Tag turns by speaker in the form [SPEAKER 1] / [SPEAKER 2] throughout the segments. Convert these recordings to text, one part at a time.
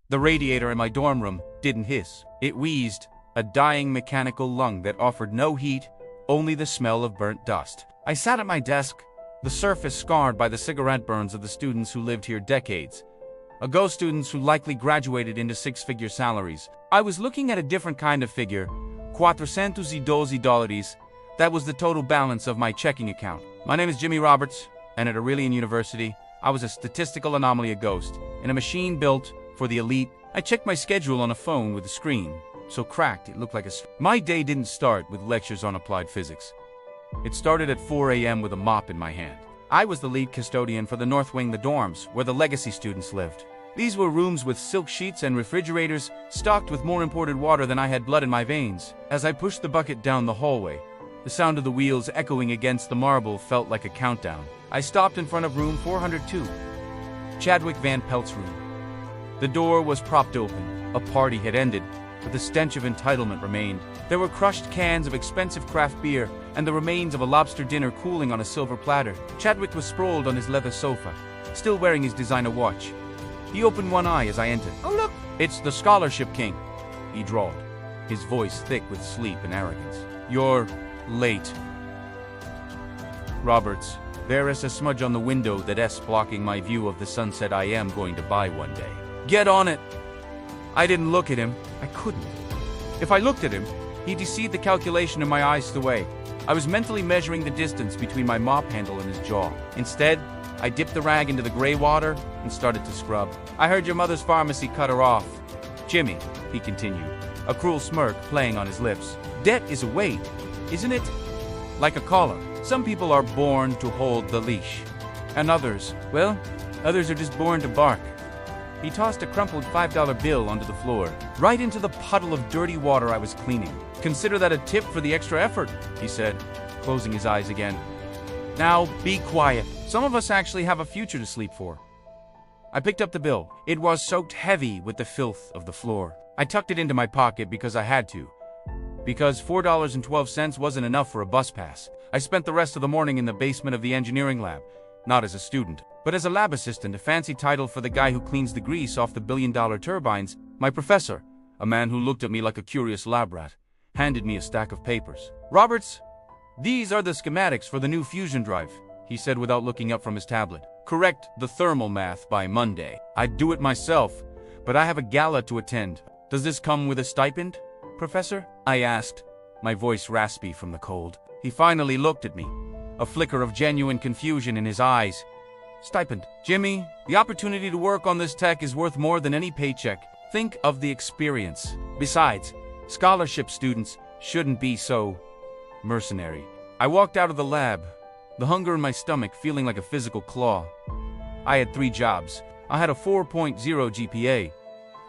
[SPEAKER 1] The radiator in my dorm room didn't hiss. It wheezed, a dying mechanical lung that offered no heat, only the smell of burnt dust. I sat at my desk, the surface scarred by the cigarette burns of the students who lived here decades. Ago students who likely graduated into six-figure salaries. I was looking at a different kind of figure, $412. That was the total balance of my checking account. My name is Jimmy Roberts, and at Aurelian University, I was a statistical anomaly, a ghost, in a machine built for the elite. I checked my schedule on a phone with a screen, so cracked it looked like a... My day didn't start with lectures on applied physics. It started at 4 a.m. with a mop in my hand. I was the lead custodian for the North Wing, the dorms, where the legacy students lived. These were rooms with silk sheets and refrigerators, stocked with more imported water than I had blood in my veins. As I pushed the bucket down the hallway, the sound of the wheels echoing against the marble felt like a countdown. I stopped in front of room 402, Chadwick Van Pelt's room. The door was propped open. A party had ended, but the stench of entitlement remained. There were crushed cans of expensive craft beer and the remains of a lobster dinner cooling on a silver platter. Chadwick was sprawled on his leather sofa, still wearing his designer watch. He opened one eye as I entered. "Oh, look, it's the Scholarship King," he drawled, his voice thick with sleep and arrogance. "You're late, Roberts. There is a smudge on the window that's blocking my view of the sunset I am going to buy one day. Get on it." I didn't look at him. I couldn't. If I looked at him, he'd deceive the calculation in my eyes away. I was mentally measuring the distance between my mop handle and his jaw. Instead, I dipped the rag into the gray water and started to scrub. "I heard your mother's pharmacy cut her off, Jimmy," he continued, a cruel smirk playing on his lips. "Debt is a weight, isn't it? Like a collar. Some people are born to hold the leash. And others, well, others are just born to bark." He tossed a crumpled $5 bill onto the floor, right into the puddle of dirty water I was cleaning. "Consider that a tip for the extra effort," he said, closing his eyes again. "Now, be quiet. Some of us actually have a future to sleep for." I picked up the bill. It was soaked heavy with the filth of the floor. I tucked it into my pocket because I had to. Because $4.12 wasn't enough for a bus pass. I spent the rest of the morning in the basement of the engineering lab, not as a student, but as a lab assistant, a fancy title for the guy who cleans the grease off the billion-dollar turbines. My professor, a man who looked at me like a curious lab rat, handed me a stack of papers. "Roberts, these are the schematics for the new fusion drive," he said without looking up from his tablet. "Correct the thermal math by Monday. I'd do it myself, but I have a gala to attend." "Does this come with a stipend, Professor?" I asked, my voice raspy from the cold. He finally looked at me, a flicker of genuine confusion in his eyes. "Stipend. Jimmy, the opportunity to work on this tech is worth more than any paycheck. Think of the experience. Besides, scholarship students shouldn't be so mercenary." I walked out of the lab, the hunger in my stomach feeling like a physical claw. I had 3 jobs. I had a 4.0 GPA.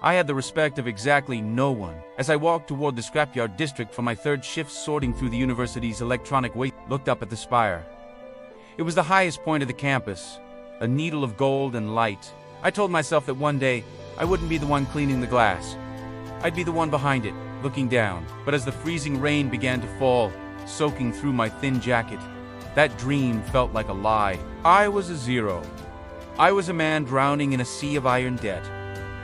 [SPEAKER 1] I had the respect of exactly no one. As I walked toward the scrapyard district for my 3rd shift sorting through the university's electronic waste, looked up at the spire. It was the highest point of the campus, a needle of gold and light. I told myself that one day, I wouldn't be the one cleaning the glass. I'd be the one behind it, looking down. But as the freezing rain began to fall, soaking through my thin jacket, that dream felt like a lie. I was a zero. I was a man drowning in a sea of iron debt.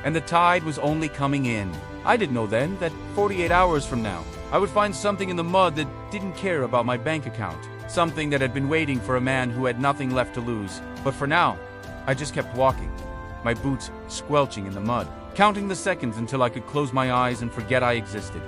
[SPEAKER 1] And the tide was only coming in. I didn't know then that 48 hours from now, I would find something in the mud that didn't care about my bank account. Something that had been waiting for a man who had nothing left to lose. But for now, I just kept walking, my boots squelching in the mud, counting the seconds until I could close my eyes and forget I existed.